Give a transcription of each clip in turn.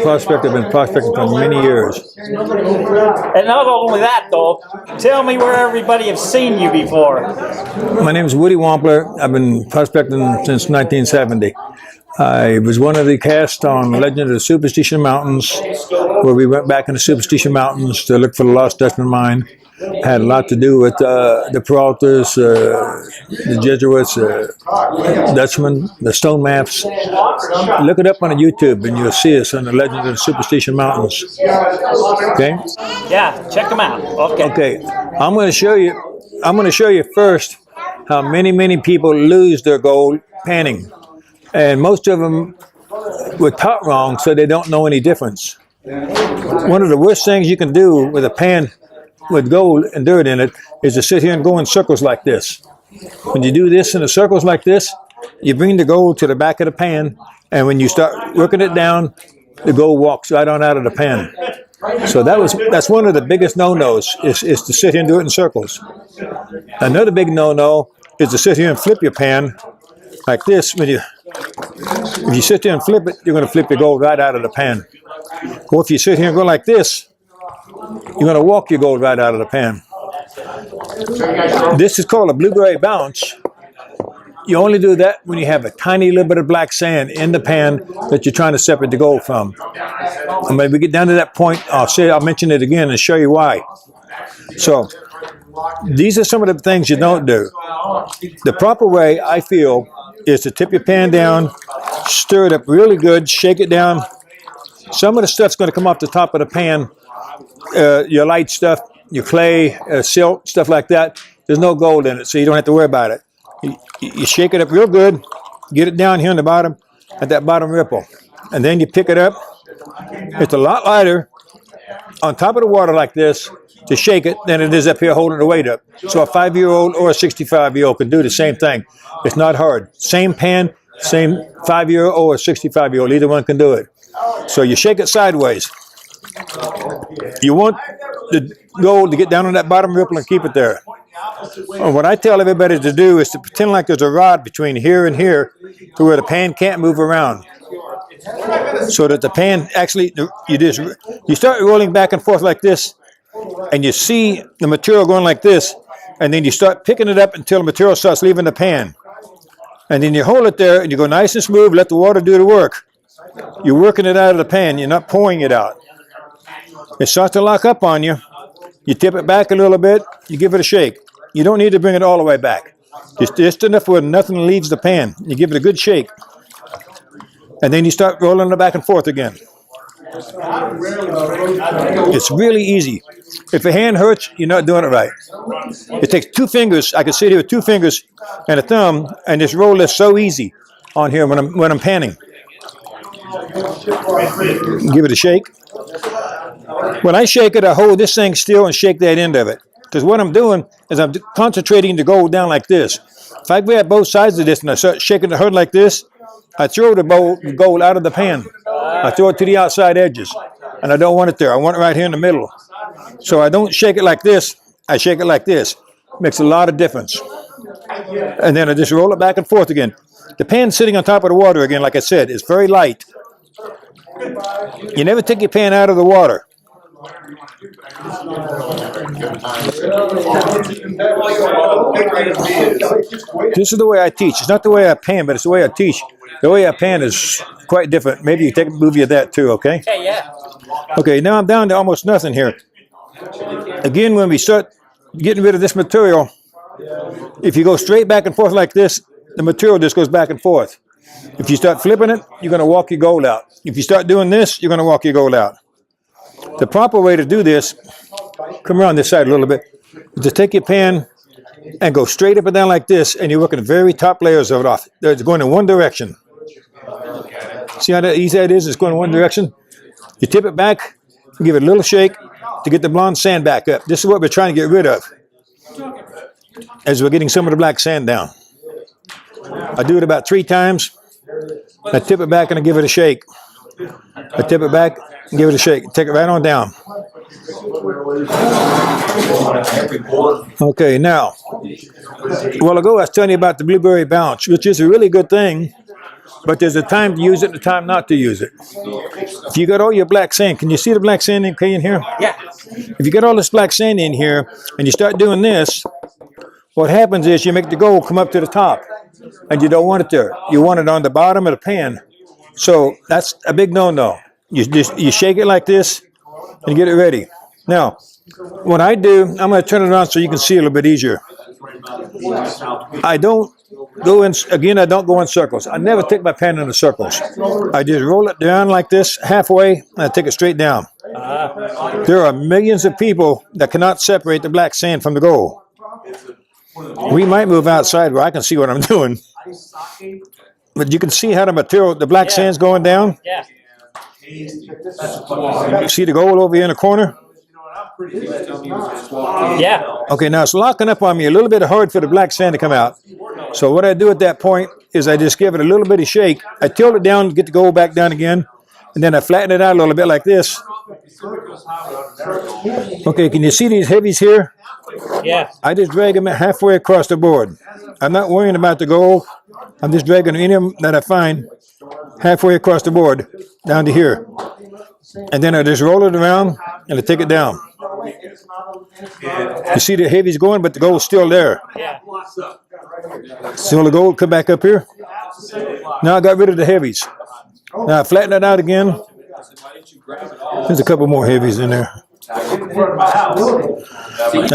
prospector. I've been prospecting for many years. And not only that, though, tell me where everybody has seen you before. My name is Woody Wampler. I've been prospecting since 1970. I was one of the cast on Legend of the Superstition Mountains, where we went back into Superstition Mountains to look for the Lost Dutchman mine. Had a lot to do with the Peraltas, the Jesuits, Dutchmen, the stone maps. Look it up on YouTube and you'll see us on the Legend of the Superstition Mountains. Okay? Yeah, check them out. Okay. Okay. I'm going to show you first how many people lose their gold panning. And most of them were taught wrong, so they don't know any difference. One of the worst things you can do with a pan with gold and dirt in it is to sit here and go in circles like this. When you do this in the circles like this, you bring the gold to the back of the pan, and when you start working it down, the gold walks right on out of the pan. So that's one of the biggest no-nos is to sit here and do it in circles. Another big no-no is to sit here and flip your pan like this. If you sit there and flip it, you're going to flip your gold right out of the pan. Or if you sit here and go like this, you're going to walk your gold right out of the pan. This is called a blue-gray bounce. You only do that when you have a tiny little bit of black sand in the pan that you're trying to separate the gold from. And when we get down to that point, I'll mention it again and show you why. So, these are some of the things you don't do. The proper way, I feel, is to tip your pan down, stir it up really good, shake it down. Some of the stuff's going to come off the top of the pan. Your light stuff, your clay, silt, stuff like that, there's no gold in it, so you don't have to worry about it. You shake it up real good, get it down here on the bottom, at that bottom ripple. And then you pick it up. It's a lot lighter on top of the water like this to shake it than it is up here holding the weight up. So a 5-year-old or a 65-year-old can do the same thing. It's not hard. Same pan, same 5-year-old or 65-year-old, either one can do it. So you shake it sideways. You want the gold to get down on that bottom ripple and keep it there. And what I tell everybody to do is to pretend like there's a rod between here and here to where the pan can't move around. So that the pan actually, you start rolling back and forth like this, and you see the material going like this, and then you start picking it up until the material starts leaving the pan. And then you hold it there, and you go nice and smooth, let the water do the work. You're working it out of the pan, you're not pouring it out. It starts to lock up on you. You tip it back a little bit, you give it a shake. You don't need to bring it all the way back. Just enough where nothing leaves the pan. You give it a good shake. And then you start rolling it back and forth again. It's really easy. If a hand hurts, you're not doing it right. It takes 2 fingers. I can sit here with 2 fingers and a thumb and just roll this so easy on here when I'm panning. Give it a shake. When I shake it, I hold this thing still and shake that end of it. Because what I'm doing is I'm concentrating the gold down like this. If I grab both sides of this and I start shaking the herd like this, I throw the gold out of the pan. I throw it to the outside edges. And I don't want it there. I want it right here in the middle. So I don't shake it like this. I shake it like this. Makes a lot of difference. And then I just roll it back and forth again. The pan sitting on top of the water again, like I said, is very light. You never take your pan out of the water. This is the way I teach. It's not the way I pan, but it's the way I teach. The way I pan is quite different. Maybe you take a movie of that too, okay? Yeah. Okay, now I'm down to almost nothing here. Again, when we start getting rid of this material, if you go straight back and forth like this, the material just goes back and forth. If you start flipping it, you're going to walk your gold out. If you start doing this, you're going to walk your gold out. The proper way to do this, come around this side a little bit, is to take your pan and go straight up and down like this, and you're working the very top layers of it off. It's going in one direction. See how easy that is? It's going in one direction. You tip it back, give it a little shake to get the blonde sand back up. This is what we're trying to get rid of as we're getting some of the black sand down. I do it about 3 times. I tip it back and I give it a shake. I tip it back and give it a shake. Take it right on down. Okay, now, a while ago I was telling you about the blueberry bounce, which is a really good thing But there's a time to use it and a time not to use it. If you got all your black sand, can you see the black sand in here? Yeah. If you get all this black sand in here and you start doing this, what happens is you make the gold come up to the top, and you don't want it there. You want it on the bottom of the pan. So that's a big no-no. You shake it like this and get it ready. Now, what I do, I'm going to turn it on so you can see a little bit easier. I don't go in, again, I don't go in circles. I never take my pan into circles. I just roll it down like this, halfway, and I take it straight down. There are millions of people that cannot separate the black sand from the gold. We might move outside where I can see what I'm doing. But you can see how the material, the black sand's going down. Yeah. See the gold over here in the corner? Yeah. Okay, now it's locking up on me a little bit hard for the black sand to come out. So what I do at that point is I just give it a little bit of shake. I tilt it down, get the gold back down again, and then I flatten it out a little bit like this. Okay, can you see these heavies here? Yeah. I just drag them halfway across the board. I'm not worrying about the gold. I'm just dragging any of them that I find halfway across the board down to here. And then I just roll it around and I take it down. You see the heavies going, but the gold's still there. Yeah. So the gold come back up here. Now I got rid of the heavies. Now I flatten it out again. There's a couple more heavies in there. I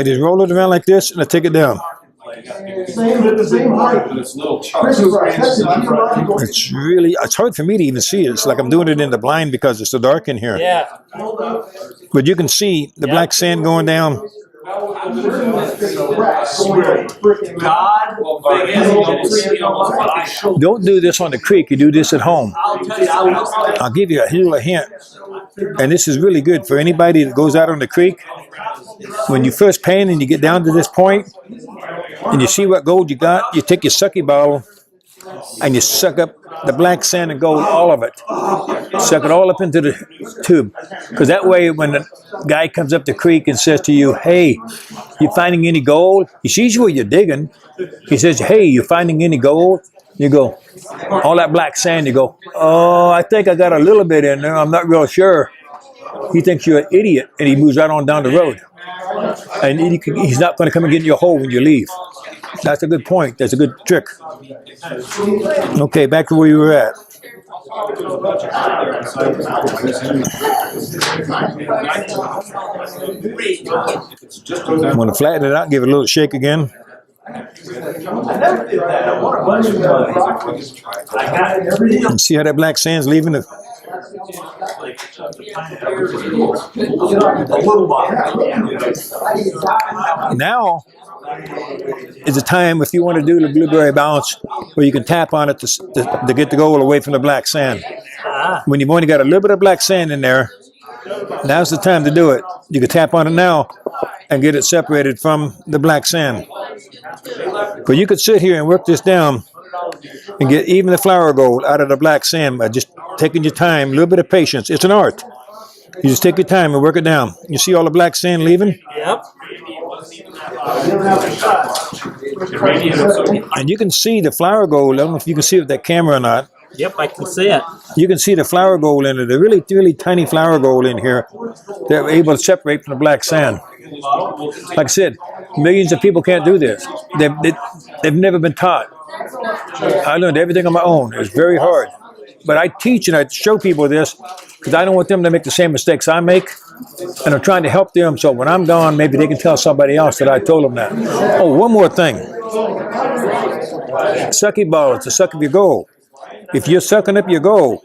just roll it around like this and I take it down. It's hard for me to even see it. It's like I'm doing it in the blind because it's so dark in here. Yeah. But you can see the black sand going down. Don't do this on the creek. You do this at home. I'll give you a Hula Hint. And this is really good for anybody that goes out on the creek. When you first pan and you get down to this point and you see what gold you got, you take your Sucky Ball and you suck up the black sand and gold, all of it. Suck it all up into the tube. Because that way when the guy comes up the creek and says to you, hey, you finding any gold? He sees you where you're digging. He says, hey, you finding any gold? You go, all that black sand, you go, oh, I think I got a little bit in there. I'm not real sure. He thinks you're an idiot and he moves right on down the road. And he's not going to come and get in your hole when you leave. That's a good point. That's a good trick. Okay, back to where you were at. I'm going to flatten it out, give it a little shake again. And see how that black sand's leaving it. Now is the time if you want to do the blueberry bounce where you can tap on it to get the gold away from the black sand. When you've only got a little bit of black sand in there, now's the time to do it. You can tap on it now and get it separated from the black sand. But you could sit here and work this down and get even the flour gold out of the black sand by just taking your time, a little bit of patience. It's an art. You just take your time and work it down. You see all the black sand leaving? Yep. And you can see the flour gold. I don't know if you can see it with that camera or not. Yep, I can see it. You can see the flour gold in it. The really, really tiny flour gold in here. They're able to separate from the black sand. Like I said, millions of people can't do this. They've never been taught. I learned everything on my own. It was very hard. But I teach and I show people this because I don't want them to make the same mistakes I make. And I'm trying to help them so when I'm gone, maybe they can tell somebody else that I told them that. Oh, one more thing. Sucky Balls, the suck of your gold. If you're sucking up your gold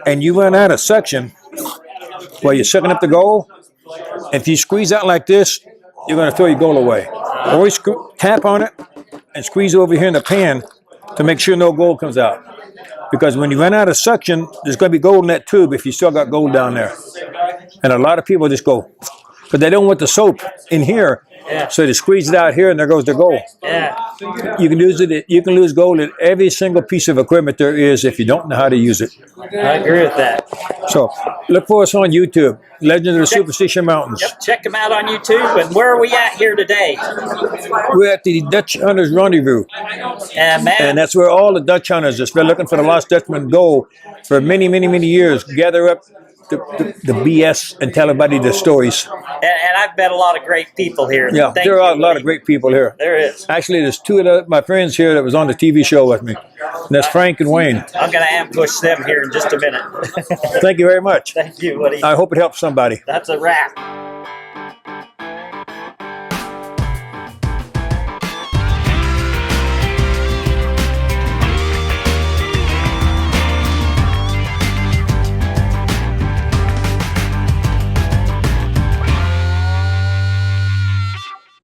and you run out of suction while you're sucking up the gold, if you squeeze out like this, you're going to throw your gold away. Always tap on it and squeeze over here in the pan to make sure no gold comes out. Because when you run out of suction, there's going to be gold in that tube if you still got gold down there. And a lot of people just go, because they don't want the soap in here Yeah. So they squeeze it out here, and there goes the gold. Yeah. You can use it. You can lose gold in every single piece of equipment there is if you don't know how to use it. I agree with that. So look for us on YouTube, Legend of the Superstition Mountains. Yep, check them out on YouTube. And where are we at here today? We're at the Dutch Hunters Rendezvous, And man, and that's where all the Dutch hunters that's been looking for the Lost Dutchman go for many, many, many years. Gather up the BS and tell everybody the stories. and I've met a lot of great people here. Yeah, Thank there are a you, lot buddy. of great people here. There is. Actually, there's two of my friends here that was on the TV show with me. And that's Frank and Wayne. I'm going to ambush them here in just a minute. Thank you very much. Thank you, buddy. I hope it helps somebody. That's a wrap.